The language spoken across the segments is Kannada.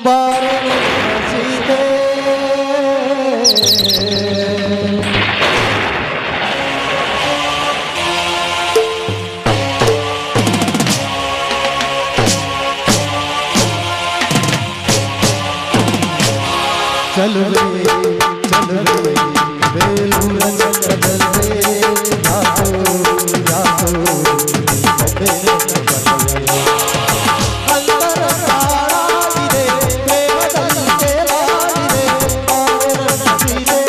ಬಾರಲು ಸೀತೆ ಚಲುವೆ ಚಲುವೆ ಬೇಲೂರ ಚಲುವೆ ಯಾಕೋ ಯಾಕೋ ಅಂತರ ಕಾಡಾಗಿದೆ ಪ್ರೇಮದಂತೆ ಬಾಡಿದೆ ಬಾರನ ಸೀತೆ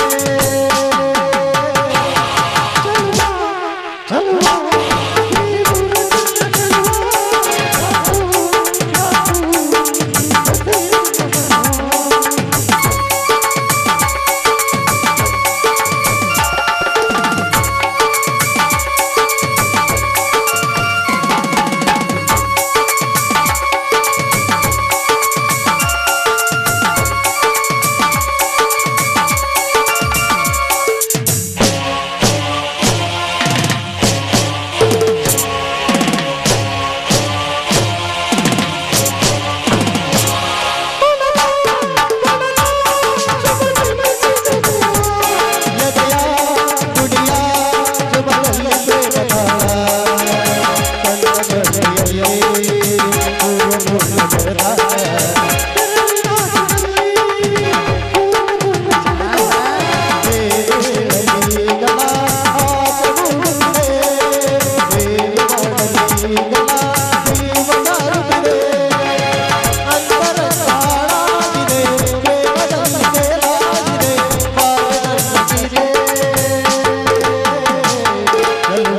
ಚಲುವ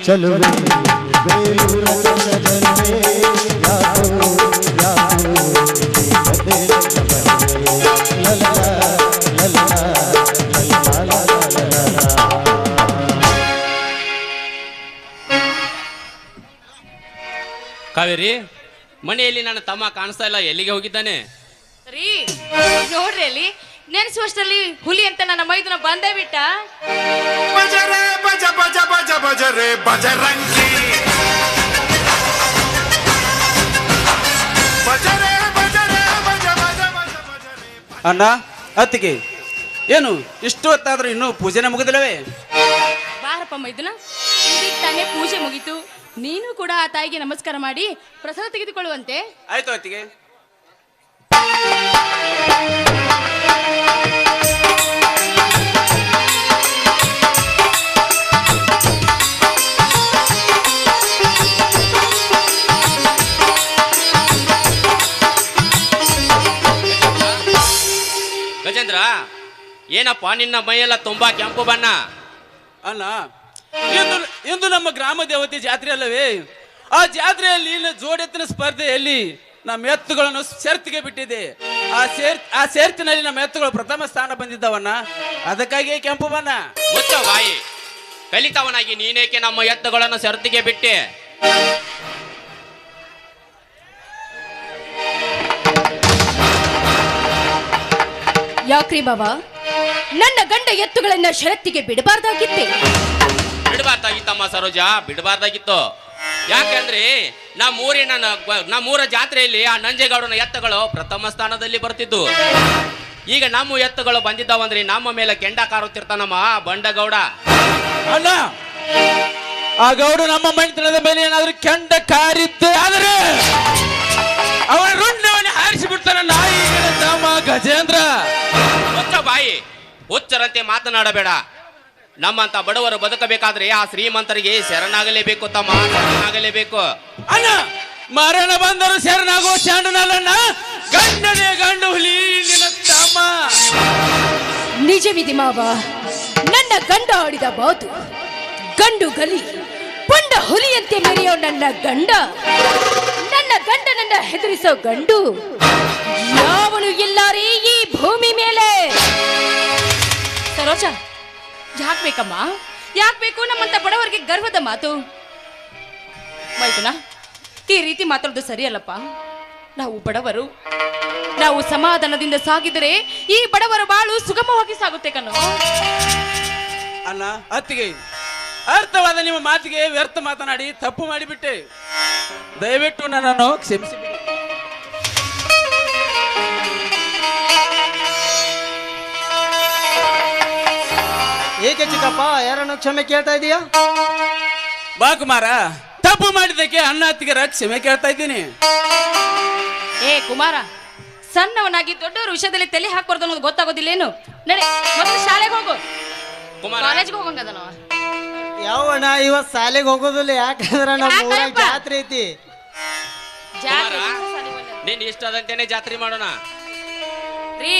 ಚಲುವೆ ಬೇಲೂರ ಚಲುವೆ ಯಾಕೋ ಯಾಕೋ ಲಲ ಲಲ ಕಾವೇರಿ, ಮನೆಯಲ್ಲಿ ನನ್ನ ತಮ್ಮ ಕಾಣಿಸ್ತಾ ಇಲ್ಲ, ಎಲ್ಲಿಗೆ ಹೋಗಿದ್ದಾನೆ? ರೀ ನೋಡ್ರಿ ಅಲ್ಲಿ ನೆನೆಸುವಷ್ಟರಲ್ಲಿ ಹುಲಿ ಅಂತ ನನ್ನ ಮೈದನ ಬಂದೇ ಬಿಟ್ಟ. ಬಜರೆ ಬಜ ಬಜ ಬಜ ಬಜರೆ ಬಜರಂಗಿ ಬಜರೆ ಬಜರೆ ಬಜ ಬಜ ಬಜ ಬಜರೆ. ಅಣ್ಣ ಅತ್ತಿಗೆ, ಏನು ಇಷ್ಟು ಹೊತ್ತಾದ್ರೂ ಇನ್ನೂ ಪೂಜೆನೇ ಮುಗಿದಿಲ್ಲವೇ? ಬಾರಪ್ಪ ಮೈದನ, ಈಗ ತಾನೇ ಪೂಜೆ ಮುಗೀತು. ನೀನು ಕೂಡ ಆ ತಾಯಿಗೆ ನಮಸ್ಕಾರ ಮಾಡಿ ಪ್ರಸಾದ ತೆಗೆದುಕೊಳ್ಳುವಂತೆ. ಆಯ್ತು ಅತ್ತಿಗೆ. ಗಜೇಂದ್ರ, ಏನಪ್ಪ ನಿನ್ನ ಮೈಯೆಲ್ಲ ತುಂಬಾ ಕೆಂಪು ಬಣ್ಣ? ಅಣ್ಣ, ಇಂದು ನಮ್ಮ ಗ್ರಾಮ ದೇವತೆ ಜಾತ್ರೆ ಅಲ್ಲವೇ? ಆ ಜಾತ್ರೆಯಲ್ಲಿ ಜೋಡೆತ್ತಿನ ಸ್ಪರ್ಧೆಯಲ್ಲಿ ನಮ್ಮ ಎತ್ತುಗಳನ್ನು ಸೇರ್ತಿಗೆ ಬಿಟ್ಟಿದೆ. ಆ ಸೇರ್ತಿನಲ್ಲಿ ನಮ್ಮ ಎತ್ತುಗಳು ಪ್ರಥಮ ಸ್ಥಾನ ಬಂದಿದ್ದವನ್ನ, ಅದಕ್ಕಾಗಿ ಕೆಂಪು ಬಣ್ಣ. ಮುಚ್ಚ ಬಾಯಿ, ಕಲಿತವನಾಗಿ ನೀನೇಕೆ ನಮ್ಮ ಎತ್ತುಗಳನ್ನು ಸರತಿಗೆ ಬಿಟ್ಟೆ? ಯಾಕ್ರಿ ಬಾಬಾ, ನನ್ನ ಗಂಡ ಎತ್ತುಗಳನ್ನ ಷರತ್ತಿಗೆ ಬಿಡಬಾರ್ದಾಗಿತ್ತೆ? ಬಿಡಬಾರ್ದಾಗಿತ್ತಮ್ಮ ಸರೋಜ, ಬಿಡಬಾರ್ದಾಗಿತ್ತು. ಯಾಕಂದ್ರೆ ನಮ್ಮೂರ ಜಾತ್ರೆಯಲ್ಲಿ ಆ ನಂಜೇಗೌಡನ ಎತ್ತುಗಳು ಪ್ರಥಮ ಸ್ಥಾನದಲ್ಲಿ ಬರ್ತಿದ್ದು. ಈಗ ನಮ್ಮ ಎತ್ತುಗಳು ಬಂದಿದ್ದಾವಂದ್ರೆ ನಮ್ಮ ಮೇಲೆ ಕೆಂಡ ಕಾರುತ್ತಿರ್ತಾನಮ್ಮ ಬಂಡಗೌಡ. ಅಲ್ಲ, ಆ ಗೌಡ ನಮ್ಮ ಮನೆತನದ ಮೇಲೆ ಏನಾದ್ರೂ ಕೆಂಡ ಕಾರಿದ್ದೆ ಆದರೆ ಅವನ ರುಂಡವನ್ನ ಹಾರಿಸಿ ಬಿಡ್ತಾನ ನಾಯಿ ತಮ್ಮ ಗಜೇಂದ್ರ. ಮುಚ್ಚ ಬಾಯಿ, ಹುಚ್ಚರಂತೆ ಮಾತನಾಡಬೇಡ. ನಮ್ಮಂತ ಬಡವರು ಬದುಕಬೇಕಾದ್ರೆ ಆ ಶ್ರೀಮಂತರಿಗೆ ಶರಣಾಗಲೇಬೇಕು ತಮ್ಮ, ಶರಣಾಗಲೇಬೇಕು. ಅಣ್ಣ, ಮರಣ ಬಂದರು ಶರಣಾಗೋ ಚಾಂಡನಲ್ಲಣ್ಣ, ಗಂಡನೇ ಗಂಡು ಹುಲಿ ನಿನ್ನ ತಮ್ಮ. ನಿಜವಿದೆ ಮಾವ, ನನ್ನ ಗಂಡ ಆಡಿದ ಮಾತು ಗಂಡು ಗಲಿ ಪುಂಡ ಹುಲಿಯಂತೆ ಮೆರೆಯೋ ನನ್ನ ಗಂಡ, ನನ್ನ ಗಂಡನನ್ನ ಹೆದರಿಸೋ ಗಂಡು ಯಾವನು ಇಲ್ಲಾರಿ ಈ ಭೂಮಿ ಮೇಲೆ. ಸರೋಜ, ಯಾಕೆ ಬೇಕಮ್ಮ, ಯಾಕೆ ಬೇಕು ನಮ್ಮಂತ ಬಡವರಿಗೆ ಗರ್ವದ ಮಾತು? ಮೈದುನ, ಈ ರೀತಿ ಮಾತಾಡೋದು ಸರಿಯಲ್ಲಪ್ಪ. ನಾವು ಬಡವರು, ನಾವು ಸಮಾಧಾನದಿಂದ ಸಾಗಿದರೆ ಈ ಬಡವರ ಬಾಳು ಸುಗಮವಾಗಿ ಸಾಗುತ್ತೆ ಕಣೋ. ಅಲ್ಲ ಅತ್ತಿಗೆ, ಅರ್ಥವಾದ ನಿಮ್ಮ ಮಾತಿಗೆ ವ್ಯರ್ಥ ಮಾತನಾಡಿ ತಪ್ಪು ಮಾಡಿಬಿಟ್ಟೆ. ದಯವಿಟ್ಟು ನನ್ನನ್ನು ಕ್ಷಮಿಸಿಬಿಡಿ. ಯಾಕೆ ಚಿಕ್ಕಪ್ಪ ಯಾರನ್ನು ಕ್ಷಮೆ ಕೇಳ್ತಾ ಇದೀಯಾ? ಬಾ ಕುಮಾರ, ತಪ್ಪು ಮಾಡಿದ್ದಕ್ಕೆ ಅಣ್ಣ ಅತ್ತಿಗೆರ ಕ್ಷಮೆ ಕೇಳ್ತಾ ಇದ್ದೀನಿ. ಏ ಕುಮಾರ, ಸಣ್ಣವನಾಗಿ ದೊಡ್ಡವರ ವಿಷಯದಲ್ಲಿ ತಲೆ ಹಾಕಬಾರ್ದು ಅನ್ನೋದು ಗೊತ್ತಾಗೋದಿಲ್ಲೇನು? ನಡೆ ಮೊದಲು ಶಾಲೆಗೆ ಹೋಗು. ಕುಮಾರ ಕಾಲೇಜ್ಗೆ ಹೋಗಂಗದ ನಾವು. ಯಾವಣ್ಣ ಇವತ್ತು ಶಾಲೆಗೆ ಹೋಗೋದಿಲ್ಲ, ಯಾಕಂದ್ರೆ ನಮ್ಮ ಊರಾಗ ಯಾಕಪ್ಪ? ಜಾತ್ರೆ ಐತಿ. ಜಾತ್ರೆ ನೀನ್ ಇಷ್ಟದಂತೆನೆ ಜಾತ್ರೆ ಮಾಡೋಣ. ರೀ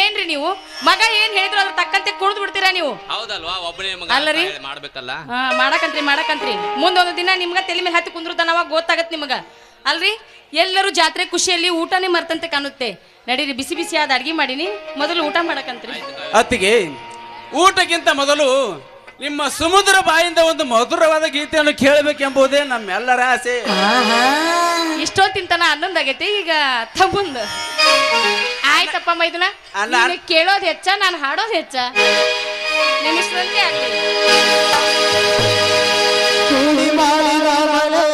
ಏನ್ರಿ ನೀವು? ಮಗ ಏನ್ ಹೇಳಿದ್ರು ಅದ್ರ ತಕ್ಕಂತೆ ಕುಣಿದು ಬಿಡ್ತೀರಾ ನೀವು? ಹೌದಲ್ವಾ, ಒಬ್ಬನೇ ಮಗ ಅಲ್ಲ ರೀ. ಮಾಡ್ಬೇಕಲ್ಲ. ಹಾ ಮಾಡಕಂತ್ರಿ ಮುಂದೊಂದು ದಿನ ನಿಮ್ಗ ತಲೆ ಮೇಲೆ ಹತ್ತಿ ಕುಂದ್ರತಾನ ಅವಾಗ ಗೊತ್ತಾಗತ್ ನಿಮಗ. ಅಲ್ರಿ ಎಲ್ಲರೂ ಜಾತ್ರೆ ಖುಷಿಯಲ್ಲಿ ಊಟನೇ ಮರ್ತಂತೆ ಕಾಣುತ್ತೆ. ನಡೀರಿ, ಬಿಸಿ ಬಿಸಿ ಆದ ಅಡ್ಗೆ ಮಾಡೀನಿ, ಮೊದಲು ಊಟ ಮಾಡಕಂತ್ರಿ. ಅತ್ತಿಗೆ, ಊಟಕ್ಕಿಂತ ಮೊದಲು ನಿಮ್ಮ ಸುಮಧುರ ಬಾಯಿಂದ ಒಂದು ಮಧುರವಾದ ಗೀತೆಯನ್ನು ಕೇಳಬೇಕೆಂಬುದೇ ನಮ್ಮೆಲ್ಲರ ಆಸೆ. ಇಷ್ಟೊತ್ತಿನ ಹನ್ನೊಂದಾಗೈತಿ, ಈಗ ತಮ್ಮಂದು ಆಯ್ತಪ್ಪ ಮೈದುನ. ಅಲ್ಲ. ನೀನು ಕೇಳೋದು ಹೆಚ್ಚ, ನಾನು ಹಾಡೋದು ಹೆಚ್ಚ. ನಿನ್ನ ಇಷ್ಟದಂತೆ ಆಗ್ಲಿ. ಕೂಲಿ ಮಾಡಿದ ಮನೆ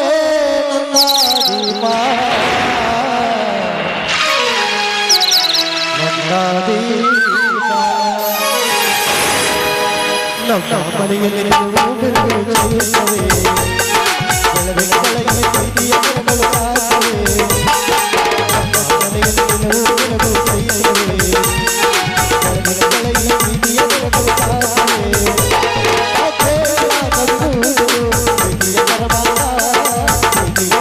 ನನ್ನ ದೀಪ. ನಮ್ಮ ಮನೆಯಲ್ಲಿ ನಾವು ಬೆಳಗುತ್ತೇವೆ. ಬೆಳಗ್ಗೆ ಪ್ರೀತಿಯ ಬೆಳಗಳು ಕಾಸುವೆ. ನಮ್ಮ ಮನೆಯಲ್ಲಿ ನಾವು ಬೆಳಗುತ್ತೇವೆ. ಬೆಳಗ್ಗೆ ಪ್ರೀತಿಯ ಬೆಳಗಳು ಕಾಸುವೆ. ಪ್ರೀತಿಯ ಪರಮಾನ ಪ್ರೀತಿಯ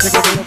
Take it.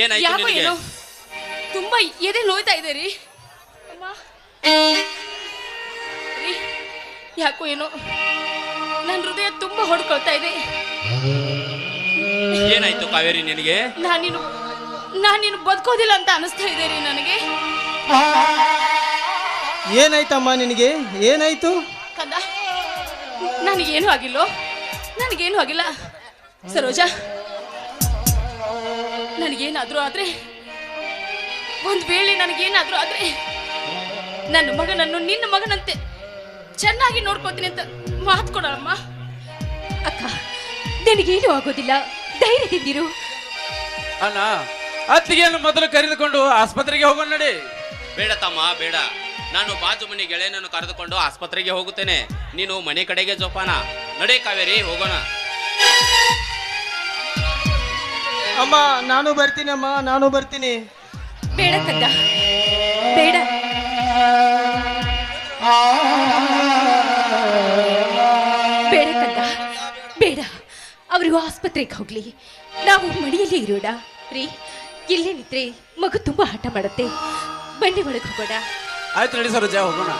ಏನಾಯ್ತು ಯಾಕೋ ನಿನಗೆ? ಏನೋ ತುಂಬಾ ಎದೆ ನೋಯ್ತಾ ಇದೆ ರೀ ಅಮ್ಮ. ರೀ, ಯಾಕೋ ಏನೋ ನನ್ನ ಹೃದಯ ತುಂಬಾ ಹೊಡ್ಕೊಳ್ತಾ ಇದೆ. ಏನಾಯ್ತು ಕಾವೇರಿ ನಿನಗೆ? ನಾನಿನ್ನು ಬದುಕೋದಿಲ್ಲ ಅಂತ ಅನಿಸ್ತಾ ಇದೆ ರೀ ನನಗೆ. ಏನಾಯ್ತಮ್ಮ ನಿನಗೆ? ಏನಾಯ್ತು? ಕಂದ, ನನಗೇನು ಆಗಿಲ್ಲ. ಸರೋಜಾ, ನನಗೇನಾದ್ರೂ ಆದ್ರೆ, ಒಂದ್ ವೇಳೆ ನನಗೇನಾದ್ರೂ ಆದ್ರೆ ನನ್ನ ಮಗನನ್ನು ನಿನ್ನ ಮಗನಂತೆ ಚೆನ್ನಾಗಿ ನೋಡ್ಕೋತೀನಿ ಅಂತ ಮಾತು ಕೊಡಮ್ಮ. ಅಕ್ಕ, ನನಗೇನು ಆಗೋದಿಲ್ಲ, ಧೈರ್ಯದಿಂದಿರು. ಅಣ್ಣ, ಅತ್ತಿಗೆಯನ್ನು ಮೊದಲು ಕರೆದುಕೊಂಡು ಆಸ್ಪತ್ರೆಗೆ ಹೋಗೋಣ ನಡಿ. ಬೇಡ ತಮ್ಮ, ಬೇಡ. ನಾನು ಬಾಜು ಮನೆ ಗೆಳೆಯನನ್ನು ಕರೆದುಕೊಂಡು ಆಸ್ಪತ್ರೆಗೆ ಹೋಗುತ್ತೇನೆ. ನೀನು ಮನೆ ಕಡೆಗೆ ಜೋಪಾನ. ನಡೆ ಕಾವೇರಿ, ಹೋಗೋಣ. ಅಮ್ಮ ನಾನು ಬರ್ತೀನಿ, ಅಮ್ಮ ನಾನು ಬರ್ತೀನಿ. ಬೇಡ ಕಂದ, ಬೇಡ. ಬೇಡ ಕಂದ, ಬೇಡ. ಅವರು ಆಸ್ಪತ್ರೆಗೆ ಹೋಗ್ಲಿ, ನಾವು ಮನೆಯಲ್ಲೇ ಇರೋಣ. ರೀ, ಇಲ್ಲೇ ನಿದ್ರೆ ಮಗು ತುಂಬಾ ಹಠ ಮಾಡುತ್ತೆ. ಬನ್ನಿ ಒಳಗೆ ಹೋಗೋಣ. ಆಯ್ತು ನಡಿ ಸರೋಜ, ಹೋಗೋಣ.